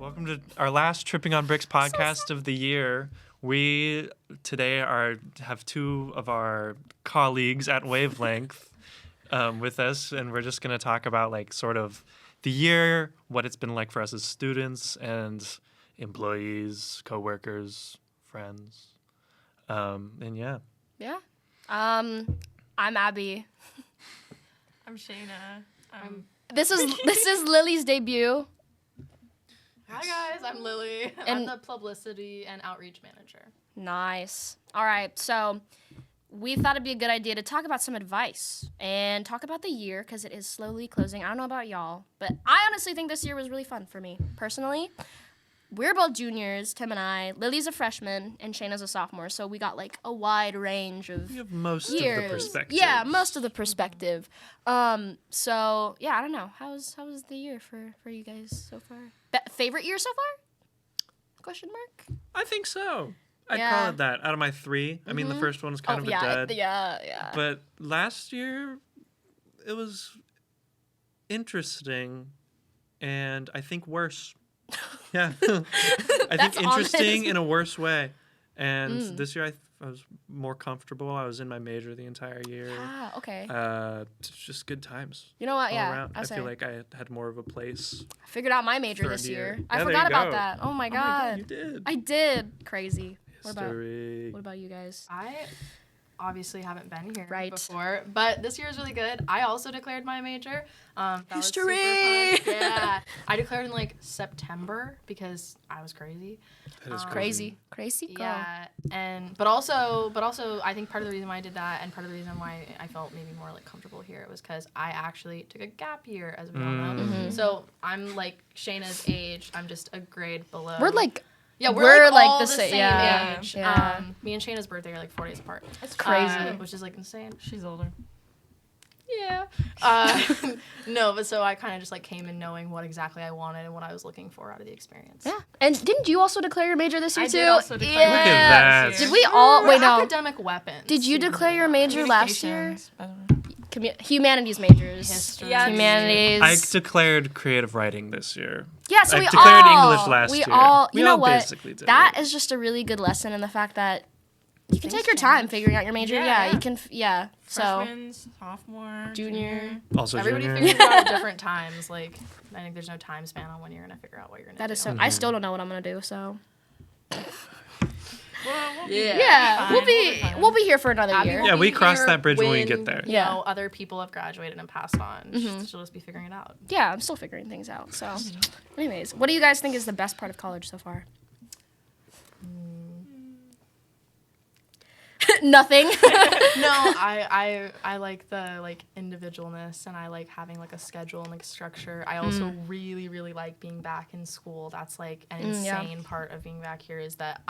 Welcome to our last Tripping on Bricks podcast of the year. We today have two of our colleagues at Wavelength with us, and we're just going to talk about like sort of the year, what it's been like for us as students and employees, coworkers, friends, and yeah. Yeah. I'm Abby. I'm Shayna. This is Lily's debut. Hi guys, I'm Lily. I'm the publicity and outreach manager. Nice. All right, so we thought it'd be a good idea to talk about some advice and talk about the year because it is slowly closing. I don't know about y'all, but I honestly think this year was really fun for me personally. We're both juniors, Tim and I. Lily's a freshman and Shayna's a sophomore, so we got like a wide range of We have most years. of the perspective. Yeah, most of the perspective. So yeah, I don't know. How was the year for you guys so far? Favorite year so far? Question mark. I think so. I'd Yeah. call it that. Out of my three, I mean, the first one was kind of a dud. Yeah. But last year, it was interesting, and I think worse. Yeah, I That's think interesting honest. in a worse way. And this year, I was more comfortable. I was in my major the entire year. Ah, okay. Just good times. You know what? All Yeah, around. I say. feel like I had more of a place. I figured out my major third this year. year. I Yeah, there forgot you about go. that. Oh my Oh my god. God, you did. I did. Crazy. History. What about you guys? I obviously haven't been here Right. before, but this year is really good. I also declared my major. That was super History! fun. Yeah. I declared in like September because I was crazy. That is Crazy girl. Yeah, but also I think part of the reason why I did that and part of the reason why I felt maybe more like comfortable here was because I actually took a gap year, as we all know. So I'm like Shayna's age. I'm just a grade below. We're like we're like all the the same- same yeah, age. yeah. Me and Shayna's birthday are like 4 days apart. It's crazy. Which is like insane. She's older. Yeah. No, but so I kind of just like came in knowing what exactly I wanted and what I was looking for out of the experience. Yeah. And didn't you also declare your major this year I too? did also declare yeah. my Look at that. Did we all We're wait no. academic weapons. Did you declare your major last year? Communications. I don't know. Humanities majors. History. Yeah, Humanities. I declared creative writing this year. Yeah, so I we declared all English last we year. all We you know all what? basically did That it. is just a really good lesson in the fact that you can Things take your time change. figuring out your major. Yeah. You can so Freshmen, sophomore, junior. Also Everybody junior. figures it out at different times. Like, I think there's no time span on when you're going to figure out what you're going to do. That is so I still don't know what I'm gonna do, so Well, we'll Yeah. yeah, fine, we'll be fine. we'll be here for another Abby year. will Yeah, we be cross here that bridge when we when, get there. You Yeah. know, other people have graduated and passed on. She'll just be figuring it out. Yeah, I'm still figuring things out. So anyways, what do you guys think is the best part of college so far? Nothing. No, I like the like individualness and I like having like a schedule and like structure. I also really, really like being back in school. That's like an yeah. insane part of being back here is that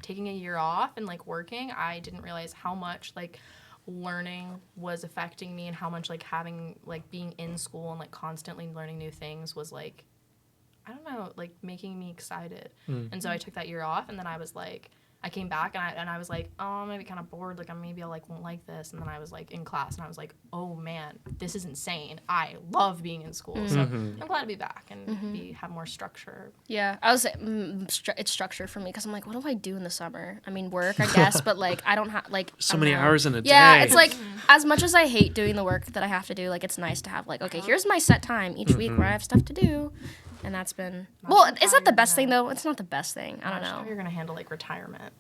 taking a year off and like working, I didn't realize how much like learning was affecting me and how much like having like being in school and like constantly learning new things was like, I don't know, like making me excited. And so I took that year off and then I was like, I came back and I was like, oh, I'm gonna be kind of bored. Like, maybe I won't like this. And then I was like in class and I was like, oh man, this is insane. I love being in school. So I'm glad to be back and have more structure. Yeah, I was it's structure for me because I'm like, what do I do in the summer? I mean, work, I guess, but like I don't have like So I don't many know. hours in a Yeah, day. it's like as much as I hate doing the work that I have to do, like it's nice to have like, okay, here's my set time each week where I have stuff to do, and that's been it's not the best thing though. It's not the best thing. I don't How know. you're gonna handle like retirement?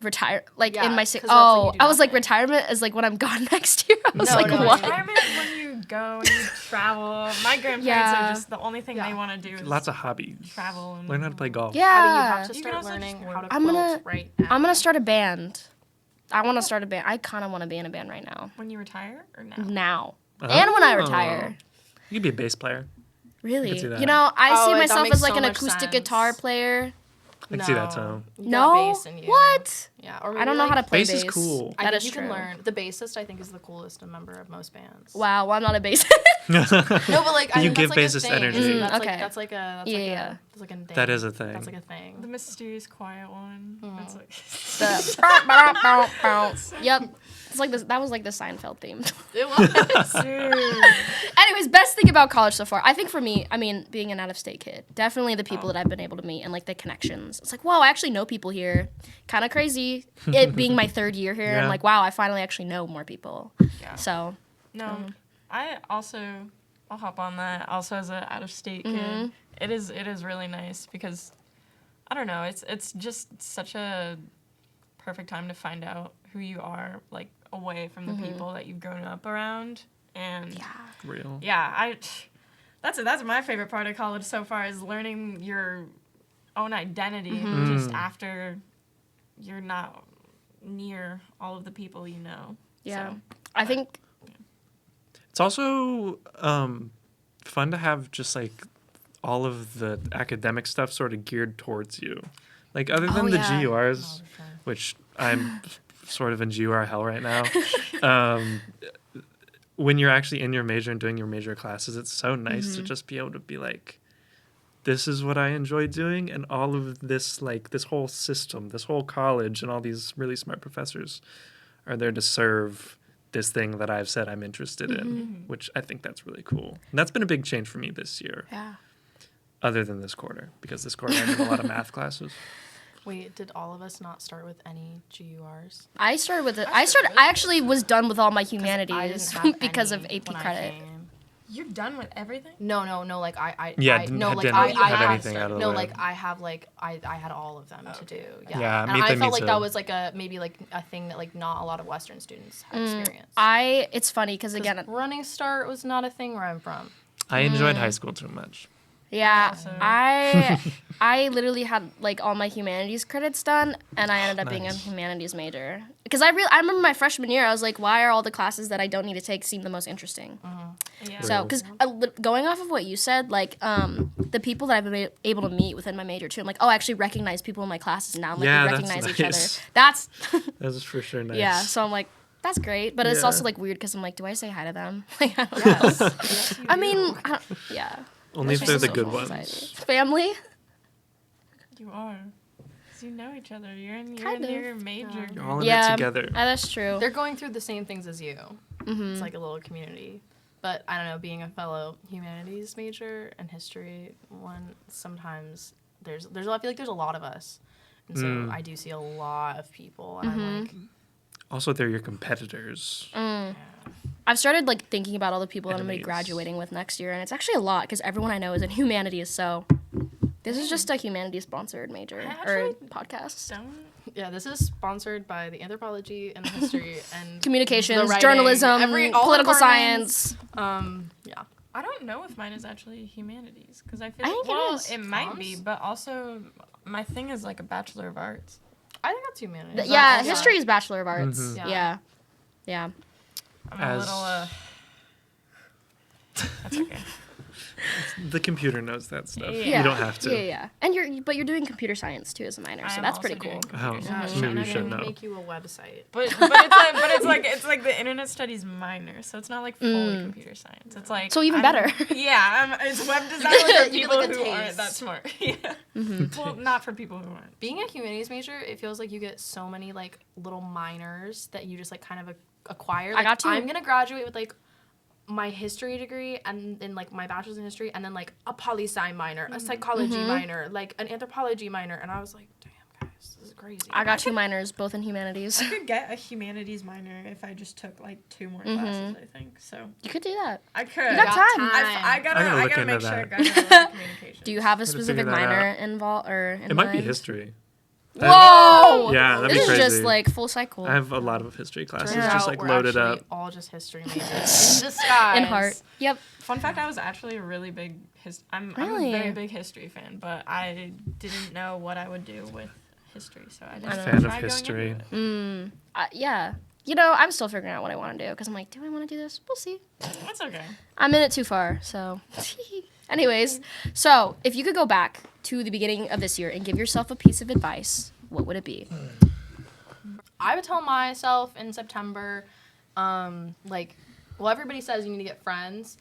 Retire like Yeah, in my 'cause that's like you do I was like nothing. retirement is like when I'm gone next year. I was No, like, no, what? Retirement is when you go and you travel. My grandparents Yeah. are just the only thing they want to do is Lots of hobbies. travel and Learn how to play golf. Abby, you Yeah, have to You can start also learning just how to work. I'm quilt gonna- right now. I'm gonna start a band. I want to start a band. I kind of want to be in a band right now. when you retire or now. Now. And when I Oh. retire. You could be a bass player. Really? see that. You know, I Oh, see that myself makes as like so an much acoustic sense. guitar player. I can see that too. You got No? bass in you. What? Yeah. Or I don't maybe, know how to like, play Bass bass. is cool. I That think is you true. can learn. The bassist, I think, is the coolest member of most bands. Wow, well, I'm not a bassist. No, but like I You mean, give that's bassist like a thing. energy. That's Okay. that's like a Yeah. that's like a thing. That is a thing. That's like a thing. The mysterious quiet one. That's like. Yep. It's like this. That was like the Seinfeld theme. It was. Anyways, best thing about college so far. I think for me, I mean, being an out-of-state kid, definitely the people that I've been able to meet and like the connections. It's like, whoa, I actually know people here. Kind of crazy. It being my 3rd year here, Yeah. I'm like, wow, I finally actually know more people. Yeah. So No, I'll hop on that. Also, as an out-of-state kid, it is really nice because, I don't know, it's just such a perfect time to find out who you are, like, away from the people that you've grown up around. And Real. yeah, that's my favorite part of college so far is learning your own identity just after you're not near all of the people you know. yeah, So, I think It's also fun to have just like all of the academic stuff sort of geared towards you. Like other than the yeah. GURs, which I'm sort of in GUR hell right now. When you're actually in your major and doing your major classes, it's so nice to just be able to be like, this is what I enjoy doing, and all of this, like this whole system, this whole college, and all these really smart professors are there to serve this thing that I've said I'm interested in, which I think that's really cool. And that's been a big change for me this year, yeah. other than this quarter, because this quarter I'm in a lot of math classes. Wait, did all of us not start with any GURs? I started with it. I actually was done with all my humanities because of AP credit. you're done with everything? No. Like Didn't have anything out of the way. like I have like I had all of them to do. Yeah. Yeah, and me I felt too. like that was like maybe a thing that like not a lot of Western students had experienced. It's funny because 'Cause again, running start was not a thing where I'm from. I enjoyed high school too much. yeah, Awesome. I literally had like all my humanities credits done, and I ended up being a Nice. humanities major because I remember my freshman year I was like, why are all the classes that I don't need to take seem the most interesting? Yeah. So, because going off of what you said, like the people that I've been able to meet within my major too, I'm like, oh, I actually recognize people in my classes now. Like, Yeah, we that's recognize each nice. other. That's That was for sure nice. yeah. So I'm like, that's great, but it's Yeah. also like weird because I'm like, do I say hi to them? Like, I don't know. Yes, you I do. mean, yeah. Only if That's they're just the good social ones. anxiety. Family. You are. 'Cause you know each other. You're in Kind of. your major. You're all in Yeah, it together. That's true. they're going through the same things as you. It's like a little community. But I don't know, being a fellow humanities major and history one, sometimes I feel like there's a lot of us. And so I do see a lot of people and I'm like, Also, they're your competitors. I've started like thinking about all the people that I'm gonna be Enemies. graduating with next year, and it's actually a lot because everyone I know is in humanities. So this is just a humanities sponsored major or podcast. Don't. yeah, this is sponsored by the anthropology and the history and Communications, the writing, journalism, all political departments. science. Yeah. I don't know if mine is actually humanities because I feel I like, think it well, is. it might be, Comms? but also my thing is like a Bachelor of Arts. I think that's humanities. Yeah, history is Bachelor of Arts. Mhm. Yeah. I'm As- a little. That's okay. The computer knows that stuff. Yeah. You don't have to. Yeah. And you're doing computer science too as a minor, I so am that's also pretty cool. doing Oh, computer Yeah, science. maybe Shannon you should can know. make you a website. But it's like the internet studies minor, so it's not like fully computer science. It's like So even I'm- better. Yeah, it's web design for You get, people like, a who aren't taste. that smart. Yeah. Well, not for people who aren't. Being a humanities major, it feels like you get so many like little minors that you just like kind of acquire. Like, got to. I'm gonna graduate with like my history degree and then like my bachelor's in history and then like a poli-sci minor, a psychology minor, like an anthropology minor, and I was like, damn guys, this is crazy. I got 2 minors, both in humanities. I could get a humanities minor if I just took like 2 more classes. I think so. You could do that. I could. You got time. I I'm gonna look gotta into make sure I that. got the communication. Do you have a Gotta specific figure that minor out. involved or in It might be mind? history. Whoa! Yeah, that'd be This is crazy. just like full cycle. I have a lot of history classes Turns just out like we're loaded actually up. all just history majors in disguise. in heart. Yep. Fun fact: I was actually a really big I'm Really? a very big history fan, but I didn't know what I would do with history, so I didn't Fan of try going history. into it. Yeah. You know, I'm still figuring out what I want to do because I'm like, do I want to do this? We'll see. That's okay. I'm in it too far, so. Anyways, so if you could go back to the beginning of this year and give yourself a piece of advice, what would it be? I would tell myself in September, like, well, everybody says you need to get friends,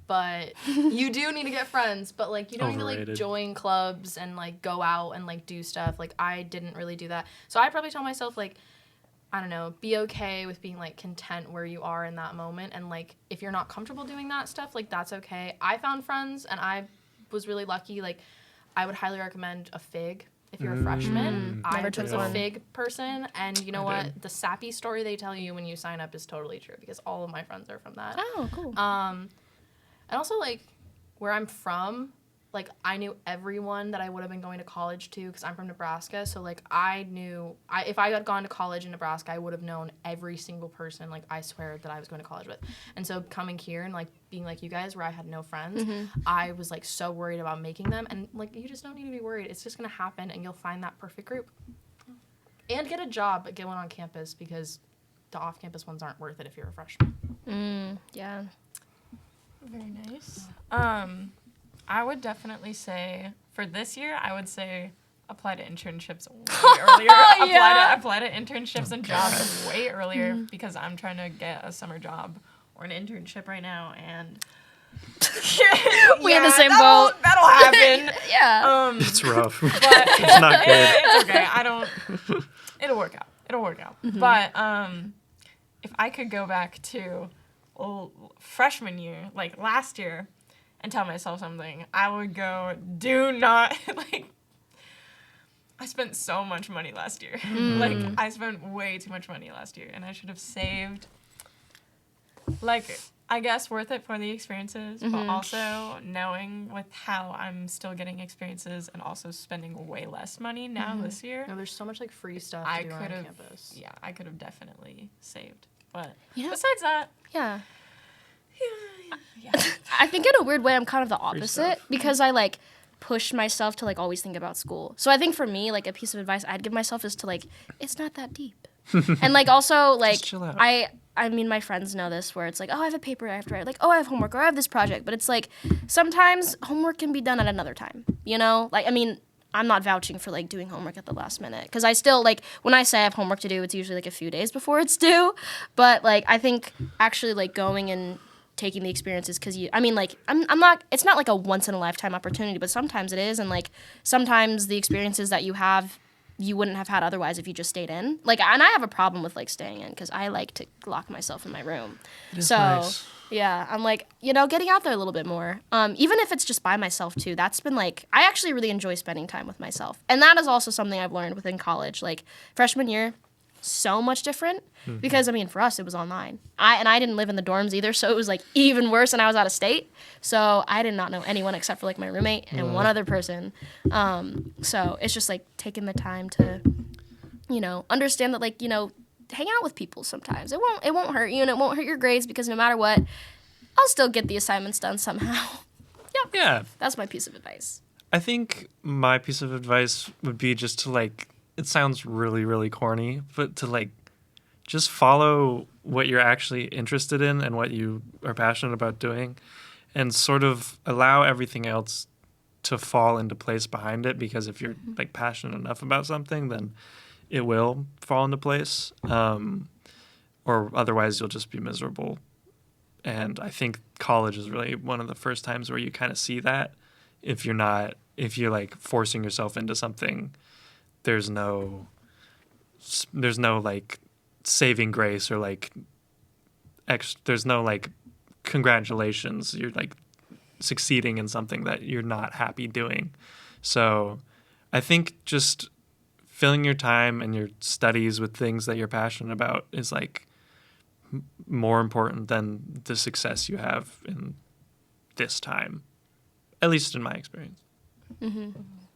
But you do need to get friends, but like you don't need to like Overrated. join clubs and like go out and like do stuff. Like I didn't really do that. So I probably tell myself like, I don't know, be okay with being like content where you are in that moment, and like if you're not comfortable doing that stuff, like that's okay. I found friends and I was really lucky. Like I would highly recommend a FIG if you're a freshman. I Never took was a one. FIG person, and you know I what? did. The sappy story they tell you when you sign up is totally true because all of my friends are from that. Oh, cool. And also, like, where I'm from, like, I knew everyone that I would have been going to college to because I'm from Nebraska. So, like, I knew if I had gone to college in Nebraska, I would have known every single person, like, I swear that I was going to college with. And so coming here and, like, being like you guys where I had no friends, I was, like, so worried about making them. And, like, you just don't need to be worried. It's just going to happen, and you'll find that perfect group. And get a job, but get one on campus because the off-campus ones aren't worth it if you're a freshman. Yeah. Very nice. I would definitely say for this year, I would say apply to internships way earlier. Apply to internships and jobs way earlier because I'm trying to get a summer job or an internship right now, and We in the same boat. That'll happen. Yeah. It's rough. But It's not good. it's okay. It'll work out. But if I could go back to freshman year, like last year, and tell myself something, I would go, do not, like, I spent so much money last year. Like, I spent way too much money last year, and I should have saved, like, I guess worth it for the experiences, but also knowing with how I'm still getting experiences and also spending way less money now this year. No, there's so much, like, free stuff I to do on could have, campus. yeah, I could have definitely saved. But Yeah. besides that, Yeah. yeah. I think in a weird way I'm kind of the opposite stuff. because I like push myself to like always think about school. So I think for me, like a piece of advice I'd give myself is to like, it's not that deep. And like also like chill out. I mean my friends know this where it's like, oh I have a paper I have to write, like oh I have homework or I have this project. But it's like sometimes homework can be done at another time. You know? Like I mean I'm not vouching for like doing homework at the last minute because I still like when I say I have homework to do, it's usually like a few days before it's due. But like I think actually like going and taking the experiences because I'm not, it's not like a once in a lifetime opportunity, but sometimes it is. And like sometimes the experiences that you have, you wouldn't have had otherwise if you just stayed in. Like, and I have a problem with like staying in because I like to lock myself in my room. So nice. yeah, I'm like, you know, getting out there a little bit more. Even if it's just by myself too, that's been like, I actually really enjoy spending time with myself. And that is also something I've learned within college. Like freshman year, so much different because I mean for us it was online. I didn't live in the dorms either, so it was like even worse, and I was out of state, so I did not know anyone except for like my roommate and one other person. So it's just like taking the time to, you know, understand that like, you know, hang out with people sometimes. It won't hurt you and it won't hurt your grades because no matter what, I'll still get the assignments done somehow. Yeah. That's my piece of advice. I think my piece of advice would be just to like, it sounds really, really corny, but to like just follow what you're actually interested in and what you are passionate about doing and sort of allow everything else to fall into place behind it, because if you're like passionate enough about something, then it will fall into place, or otherwise you'll just be miserable. And I think college is really one of the first times where you kind of see that. If you're like forcing yourself into something, there's no like saving grace or like there's no like congratulations. You're like succeeding in something that you're not happy doing. So I think just filling your time and your studies with things that you're passionate about is like more important than the success you have in this time, at least in my experience.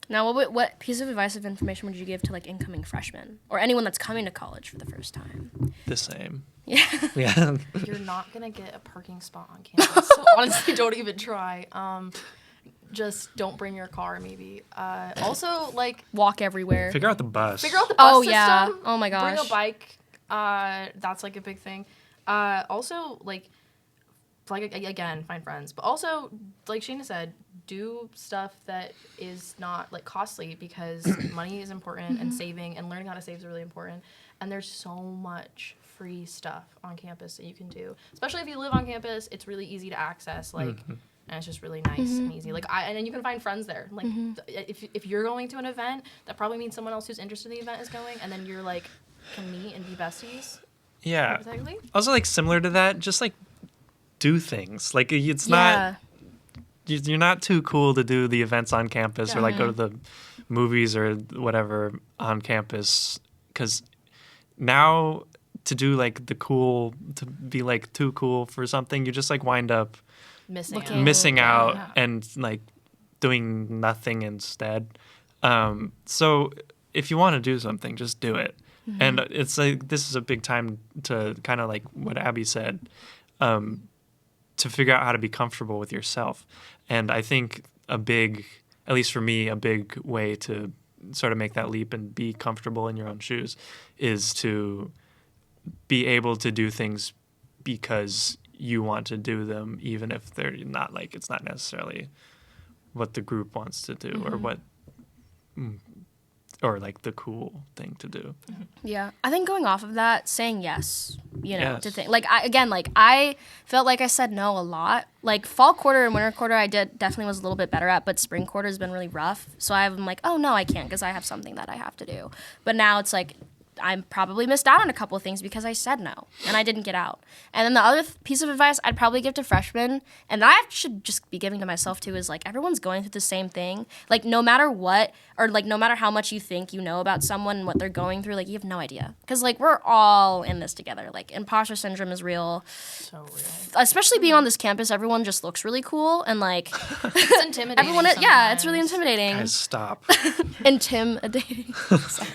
Now, what piece of advice of information would you give to like incoming freshmen or anyone that's coming to college for the first time? The same. Yeah. Yeah. You're not gonna get a parking spot on campus. So honestly, don't even try. Just don't bring your car, maybe. Also, like, Walk everywhere. Figure out the bus. figure out the bus Oh, system. yeah. Oh, my Bring gosh. a bike. That's like a big thing. Also, like again, find friends. But also, like Sheena said, do stuff that is not like costly because money is important and saving and learning how to save is really important. And there's so much free stuff on campus that you can do. Especially if you live on campus, it's really easy to access. Like, and it's just really nice and easy. Like, and then you can find friends there. Like, if you're going to an event, that probably means someone else who's interested in the event is going, and then you're like, can meet and be besties. Yeah. Hypothetically. Also, like, similar to that, just like do things. Like, it's not. You're not too cool to do the events on campus or like go to the movies or whatever on campus, because now to do like the cool, to be like too cool for something, you just like wind up missing out and like doing nothing instead. So if you want to do something, just do it. And it's like, this is a big time to kind of like what Abby said, to figure out how to be comfortable with yourself. And I think at least for me, a big way to sort of make that leap and be comfortable in your own shoes is to be able to do things because you want to do them, even if they're not like, it's not necessarily what the group wants to do or like the cool thing to do. Yeah, I think going off of that, saying yes, to things. Like, I felt like I said no a lot. Like, fall quarter and winter quarter, I definitely was a little bit better at, but spring quarter has been really rough. So I'm like, oh, no, I can't because I have something that I have to do. But now it's like, I probably missed out on a couple of things because I said no and I didn't get out. And then the other piece of advice I'd probably give to freshmen, and that I should just be giving to myself too, is like, everyone's going through the same thing. Like, no matter what, or like no matter how much you think you know about someone and what they're going through, like, you have no idea. Because like, we're all in this together. Like, imposter syndrome is real. So real. Especially being on this campus, everyone just looks really cool and like it's intimidating. It's really intimidating. Guys, stop. Intimidating. Sorry.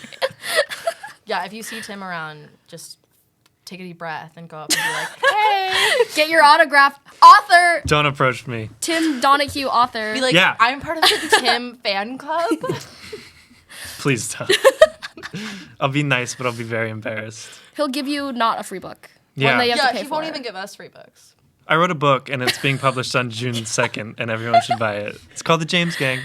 Yeah, if you see Tim around, just take a deep breath and go up and be like, hey! Get your autograph. Author! Don't approach me. Tim Donahue, author. Be like, I'm part of the Tim fan club. Please don't. I'll be nice, but I'll be very embarrassed. He'll give you not a free book. Yeah. One that you have to pay he for. won't even give us free books. I wrote a book, and it's being published on June 2nd, and everyone should buy it. It's called The James Gang.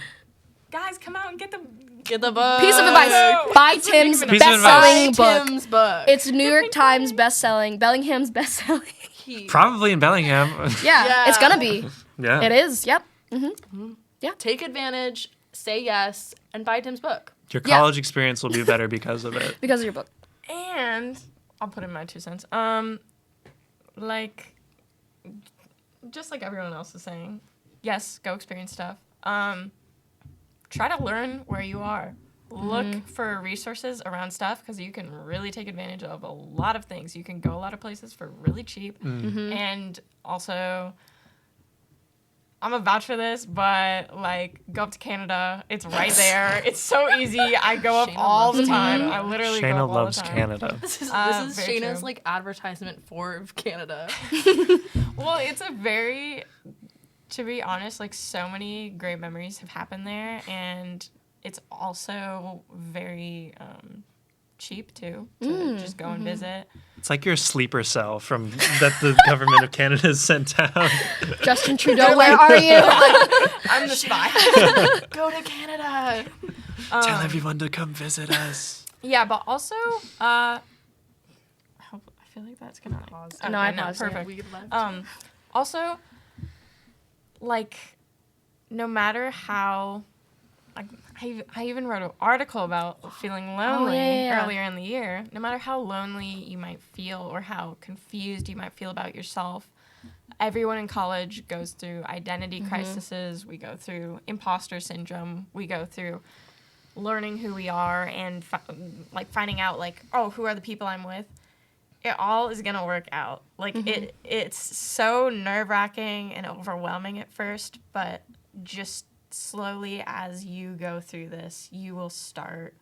Guys, come out and get the book. Piece of advice. Buy Tim's best-selling book. Tim's book. It's New York Times best-selling. Bellingham's best-selling. Probably in Bellingham. Yeah, it's gonna be. Yeah. It is, yep. Yeah. Take advantage, say yes, and buy Tim's book. Your college experience will be better because of it. Because of your book. And I'll put in my 2 cents. Like, just like everyone else is saying, yes, go experience stuff. Try to learn where you are. Look for resources around stuff because you can really take advantage of a lot of things. You can go a lot of places for really cheap. And also, I'm a vouch for this, but like, go up to Canada. It's right there. It's so easy. I go up all the time. I literally go up all the time. Shayna loves Canada. This is very Shayna's true. like advertisement for Canada. Well, it's a very, to be honest, like, so many great memories have happened there, and it's also very cheap too to just go and visit. It's like your sleeper cell from that the government of Canada has sent down. Justin Trudeau, where are you? I'm the spy. Go to Canada. Tell everyone to come visit us. Yeah, but also, I feel like that's gonna pause. No, I paused. Perfect. We left. Also, like, no matter how, like, I even wrote an article about feeling lonely earlier in the year. No matter how lonely you might feel or how confused you might feel about yourself, everyone in college goes through identity crises. We go through imposter syndrome. We go through learning who we are and finding out, like, oh, who are the people I'm with? It all is gonna work out. Like, it's so nerve-wracking and overwhelming at first, but just slowly as you go through this, you will start,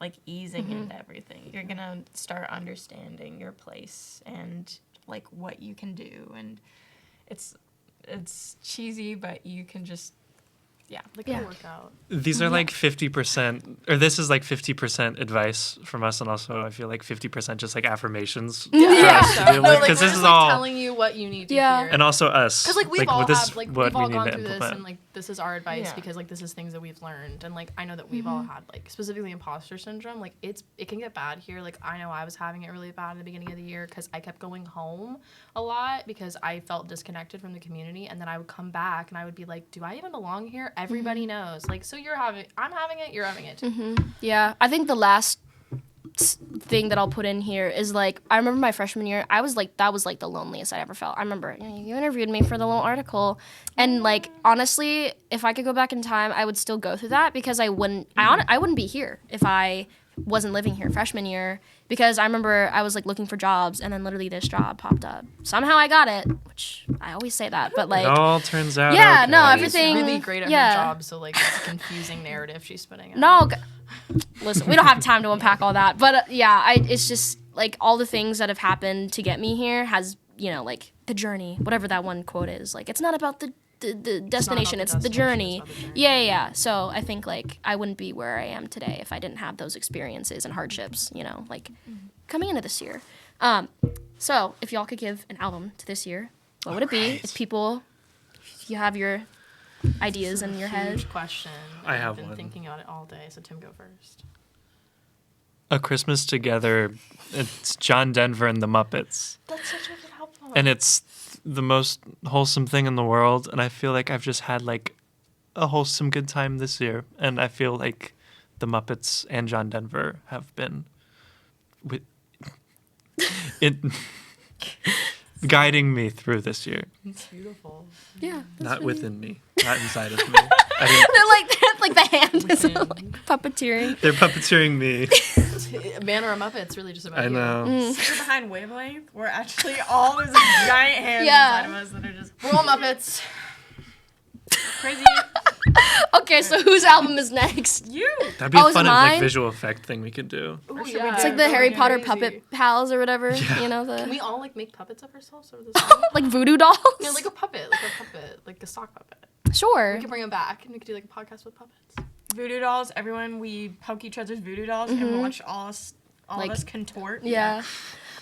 like, easing into everything. You're gonna start understanding your place and, like, what you can do. And it's cheesy, but you can just, It'll work out. These are like 50%, or this is like 50% advice from us, and also I feel like 50% just like affirmations for us to deal with, because this is all telling you what you need to hear. and also us. Because like we've all this had, like what we've all we need gone to through this, implement. and like this is our advice Yeah. because, like, this is things that we've learned. And, like, I know that we've all had, like, specifically imposter syndrome. Like, it can get bad here. Like, I know I was having it really bad at the beginning of the year because I kept going home a lot because I felt disconnected from the community. And then I would come back and I would be like, do I even belong here? Everybody knows. Like, so I'm having it, you're having it too. Yeah, I think the last thing that I'll put in here is like I remember my freshman year. I was like that was like the loneliest I ever felt. I remember you interviewed me for the little article, and like honestly, if I could go back in time, I would still go through that because I wouldn't be here if I wasn't living here freshman year. Because I remember I was like looking for jobs, and then literally this job popped up. Somehow I got it, which I always say that, but like It all turns out. yeah, okay. no, She's everything really great at yeah. her job, so like it's a confusing narrative she's spinning out. No, listen, we don't have time to unpack all that, but it's just like all the things that have happened to get me here has, you know, like the journey, whatever that one quote is. Like it's not about the destination, it's the journey. Yeah. So I think like I wouldn't be where I am today if I didn't have those experiences and hardships, you know, like coming into this year. So if y'all could give an album to this year, what would it be? If you have your ideas in your head. Huge question. I have I've been one. thinking about it all day, so Tim, go first. A Christmas Together. It's John Denver and the Muppets. That's such a good album. And it's the most wholesome thing in the world. And I feel like I've just had like a wholesome good time this year. And I feel like the Muppets and John Denver have been guiding me through this year. It's beautiful. Yeah. Not within me. Not inside of me. I They're like the hand is Within. like puppeteering. they're puppeteering me. Man or a Muppet, it's really just about I you. know. You're behind Wavelength. We're actually all these giant hands Yeah. inside of us that are just We're all Muppets. crazy. Okay, so whose album is next? You. That'd be a Oh, is it fun mine? like visual effect thing we could do. Ooh, should we yeah. It's like the Harry Potter Crazy. puppet pals or whatever. Yeah. You know Can we the all like make puppets of ourselves over this song? like voodoo dolls. No, like a puppet, like a sock puppet. Sure. We can bring them back, and we could do like a podcast with puppets. Voodoo dolls. Everyone, we poke each other's voodoo dolls and watch all Like- of us contort. Yeah.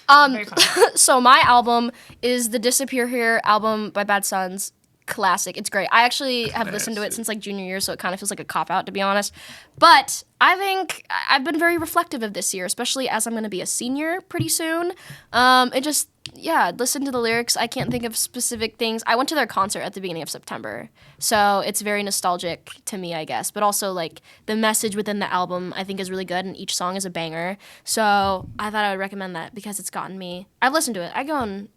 Very fun. So my album is the Disappear Here album by Bad Sons. Classic. It's great. I actually have listened to it since like junior year, so it kind of feels like a cop out to be honest. But I think I've been very reflective of this year, especially as I'm going to be a senior pretty soon. Listen to the lyrics. I can't think of specific things. I went to their concert at the beginning of September, so it's very nostalgic to me, I guess. But also like the message within the album, I think is really good, and each song is a banger. So I thought I would recommend that because it's gotten me. I've listened to it. I go in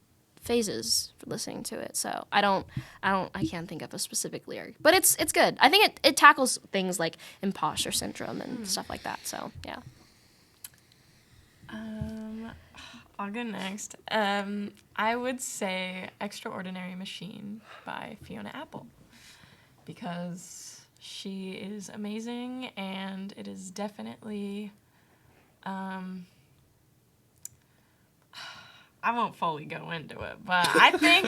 phases for listening to it, so I can't think of a specific lyric, but it's good. I think it tackles things like imposter syndrome and stuff like that. So yeah. I'll go next. I would say Extraordinary Machine by Fiona Apple because she is amazing and it is definitely I won't fully go into it, but I think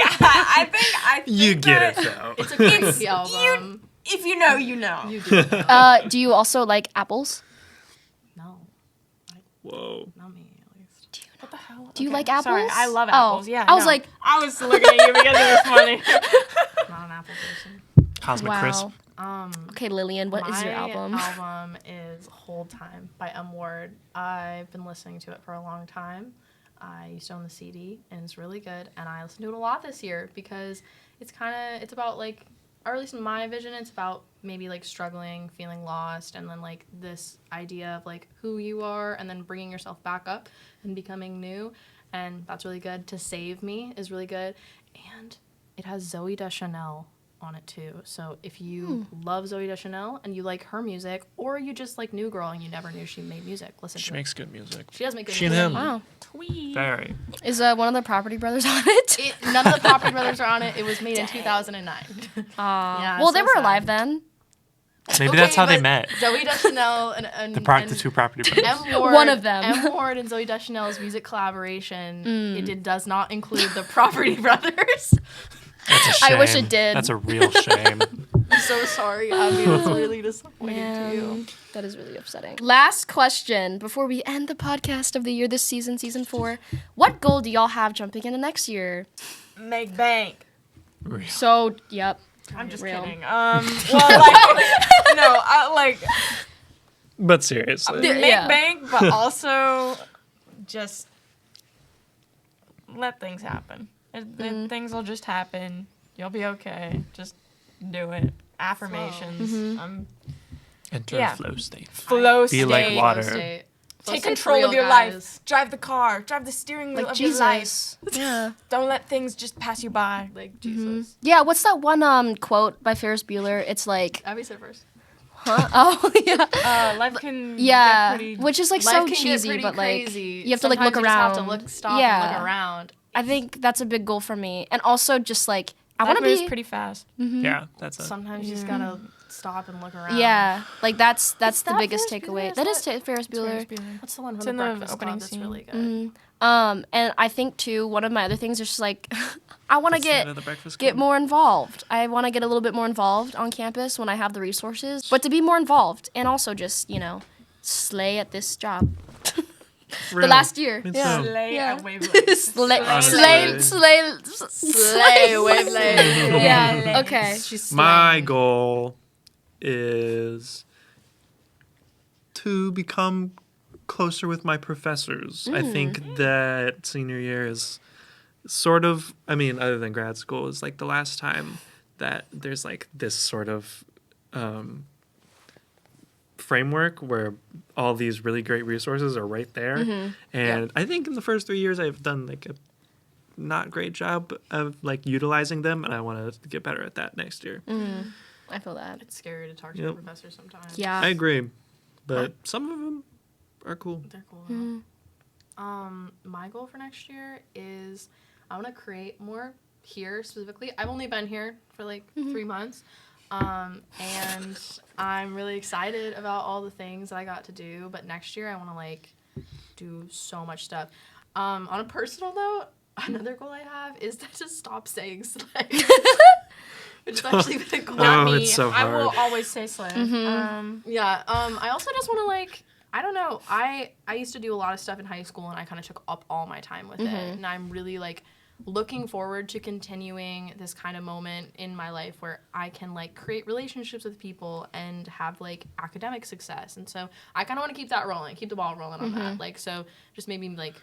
You get that it though. It's a crazy album. If you know, you know. You do. Know. Do you also like apples? No, Whoa. not me at least. What the hell? Do you Okay, like apples? Sorry, I love Oh, apples. Yeah, I was no. like- I was looking at you because it was funny. Not an Apple person. Cosmic Crisp. Okay, Lillian, what is your album? My album is Hold Time by M. Ward. I've been listening to it for a long time. I used to own the CD, and it's really good. And I listened to it a lot this year because it's about like, or at least in my vision, it's about maybe like struggling, feeling lost, and then like this idea of like who you are, and then bringing yourself back up and becoming new. And that's really good. To Save Me is really good, and it has Zooey Deschanel on it too. So if you love Zooey Deschanel and you like her music, or you just like New Girl and you never knew she made music, listen She to makes good music. She does make good She and music. him. Wow. Tweet. Very. Is one of the Property Brothers on it? None of the Property Brothers are on it. It was made in 2009. Yeah, Well, so they were sad. alive then. Maybe Okay, that's how they but met. Zooey Deschanel and The two property brothers. M. Ward, One of them. M. Ward and Zooey Deschanel's music collaboration. It does not include the Property Brothers. That's a shame. I wish it did. That's a real shame. I'm so sorry, Abby. That's really disappointing to you. That is really upsetting. Last question before we end the podcast of the year this season, season 4. What goal do y'all have jumping into next year? Make bank. Real. So, yep. I'm just Real. kidding. Well, like, no, But seriously. make Yeah. bank, but also just let things happen. Things will just happen. You'll be okay. Just do it. Affirmations. Enter Yeah. a flow state. Flow Be state. like water. Flow Take state's control real, of your guys. life. Drive the car. Drive the steering wheel Like of your life. Jesus. Yeah. Don't let things just pass you by. Like Jesus. Yeah, what's that one quote by Ferris Bueller? It's like, Abby said first. huh? Oh, yeah. Life can Yeah, get pretty... which is like Life so can cheesy, get pretty but like crazy. you have to like Sometimes look you just around. have to stop yeah. and look around. I think that's a big goal for me, and also just like I Life want to moves be. pretty fast. Yeah, that's it. Sometimes you just gotta stop and look around. Yeah, like that's the that biggest Ferris takeaway. Bueller? That Is is that- Ferris Bueller. What's the one from It's the in the Breakfast opening Club that's scene. really good? And I think too one of my other things is just like I want to That's the end get of the Breakfast get Club. more involved. I want to get a little bit more involved on campus when I have the resources, but to be more involved and also just slay at this job. The Real. last year. Me Yeah. too. Slay Yeah. at Wavelength. Slay Wavelength. Yeah. Okay. My goal is to become closer with my professors. I think that senior year is sort of, I mean, other than grad school, is like the last time that there's like this sort of framework where all these really great resources are right there. And I think in the first 3 years I've done like a not great job of like utilizing them, and I want to get better at that next year. I feel that. It's scary to talk to Yep. your professor sometimes. Yeah. I agree, but some of them are cool. They're cool. My goal for next year is I want to create more here specifically. I've only been here for like 3 months. And I'm really excited about all the things that I got to do. But next year I want to like do so much stuff. On a personal note, another goal I have is to stop saying slay. Which has actually been a goal. Oh, Me, it's so I will hard. always say slay. Yeah. I also just want to like, I don't know. I used to do a lot of stuff in high school and I kind of took up all my time with it. And I'm really like looking forward to continuing this kind of moment in my life where I can like create relationships with people and have like academic success. And so I kind of want to keep that rolling, keep the ball rolling on that. Like, so just maybe like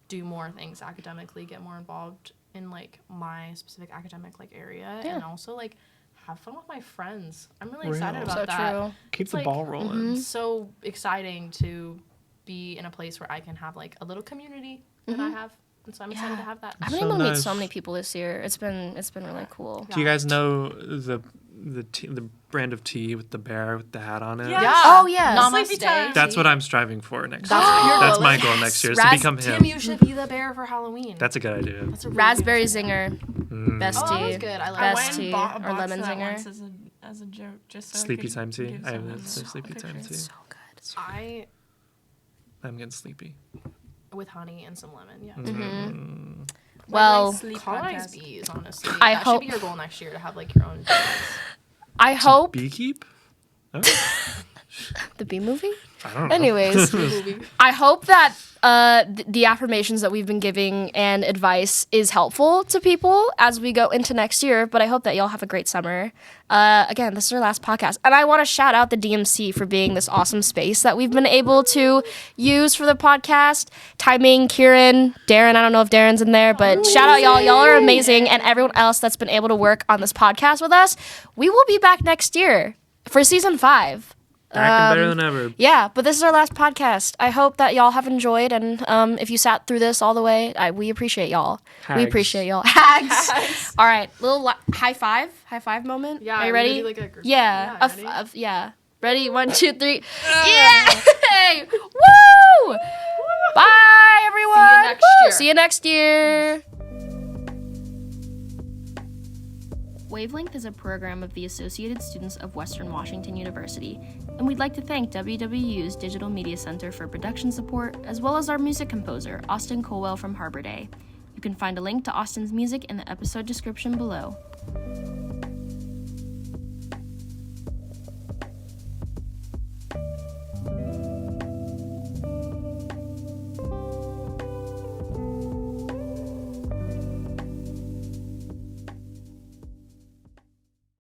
do more things academically, get more involved in like my specific academic like area, and also like have fun with my friends. I'm really excited Real. about So that. true. Keep It's the like- ball rolling. It's so exciting to be in a place where I can have like a little community that I have, and so I'm excited to have that. I've been So able to meet nice. so many people this year. It's been really cool. Do you guys know the brand of tea with the bear with the hat on it? Yeah. Oh, yes. Sleepy time. That's what I'm striving for next That's year. your That's goal. my goal next year, is to Raz- become him. Tim, you should be the bear for Halloween. That's a good idea. That's a really Raspberry good idea. zinger, best Oh, that was tea. good. I like I Best went that. tea and bought a or box lemon of that zinger. once as a joke, just so Sleepy I could time tea. give I have someone the a sleepy time picture. tea. So good. I'm getting sleepy. With honey and some lemon. Yeah. Well, Sleep Colonize podcast. bees, honestly. I that hope- should be your goal next year to have like your own bees. I hope Beekeep? Oh, the bee movie. I don't know. Anyways, I hope that the affirmations that we've been giving and advice is helpful to people as we go into next year. But I hope that y'all have a great summer. Again, this is our last podcast. And I want to shout out the DMC for being this awesome space that we've been able to use for the podcast. Timing, Kieran, Darren. I don't know if Darren's in there, but shout out y'all. Y'all are amazing. And everyone else that's been able to work on this podcast with us. We will be back next year for season 5. Back and better than ever. Yeah, but this is our last podcast. I hope that y'all have enjoyed, and if you sat through this all the way, we appreciate y'all. We Hags. appreciate y'all. Hags. All right, little high five moment. Yeah. Are you we're gonna ready? do, like, a group- Yeah. ready? Yeah. Ready? 1, 2, 3. Yay! Woo! Bye, everyone. next Woo! year. See you next year. Wavelength is a program of the Associated Students of Western Washington University, and we'd like to thank WWU's Digital Media Center for production support, as well as our music composer, Austin Colwell from Harbor Day. You can find a link to Austin's music in the episode description below.